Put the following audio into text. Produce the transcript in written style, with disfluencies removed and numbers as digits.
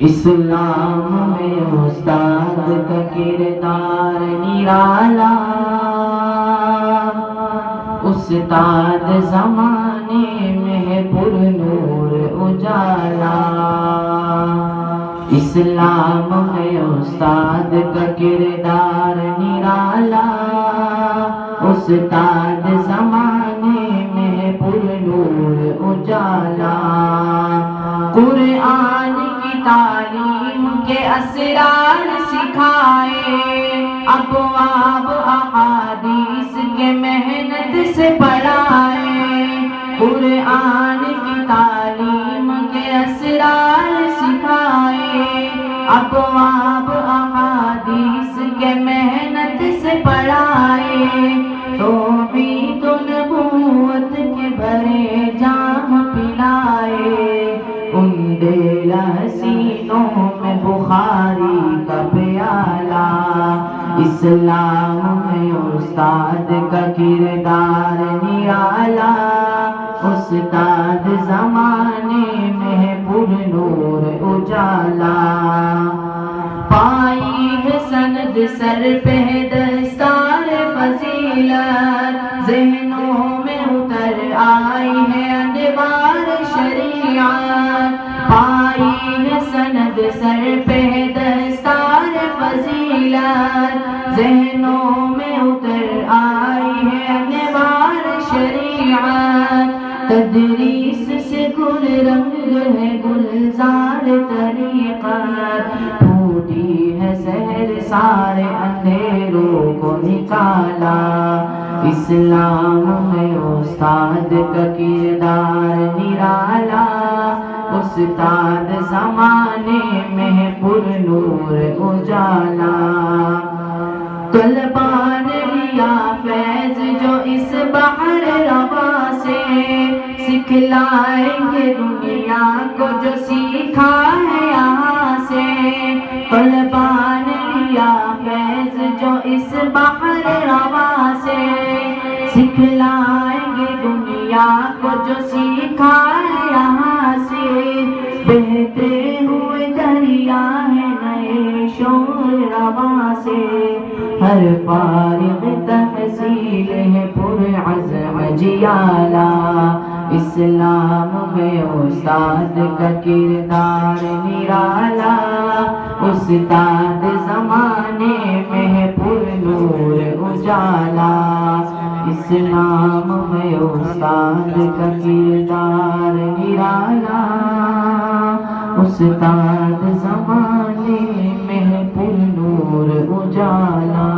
اسلام میں استاد کا کردار نرالا، استاد زمانے میں ہے پر نور اجالا۔ اسلام میں استاد کا کردار نرالا، استاد زمانے میں ہے پر نور اجالا۔ قرآن کی تعلیم کے اسرار سکھائے، ابواب احادیث کے محنت سے پڑھائے۔ قرآن کی تعلیم کے اسرار سکھائے، ابواب احادیث کے محنت سے پڑھائے۔ توحید و نبوت کے بھرے جام پلائے، انڈیلا سینوں میں بخاری کا پیالہ۔ اسلام میں استاد کا کردار نرالا، استاد زمانے میں ہے پر نور اجالا۔ پائی ہے سند سر پہ دستار فضیلت، ذہنوں میں اتر آئی ہے انوار شریعت۔ پائی ہے سند سر پہ دستار فضیلت، ذہنوں میں اتر آئی ہے انوار شریعت۔ تدریس سے گل رنگ ہے گلزار طریقت، پھوٹی ہے سحر سارے اندھیروں کو نکالا۔ اسلام میں استاد کا کردار نرالا، استاد زمانے میں ہے پر نور اجالا۔ طلباء نے لیا فیض جو اس بحر رواں سے، سکھلائیں گے دنیا کو جو سیکھا ہے یہاں سے۔ طلباء نے لیا فیض جو اس بحر رواں سے، سکھلائیں گے دنیا کو جو سیکھا ہے یہاں سے۔ بہتے ہوئے دریا ہے نئے شور رواں سے، ہر فارغ تحصیل ہے پر عزم جیالا۔ اسلام میں استاد کا کردار نرالا، استاد زمانے میں ہے پر نور اجالا۔ اسلام میں استاد کا کردار نرالا، استاد زمانے میں ہے پر نور اجالا۔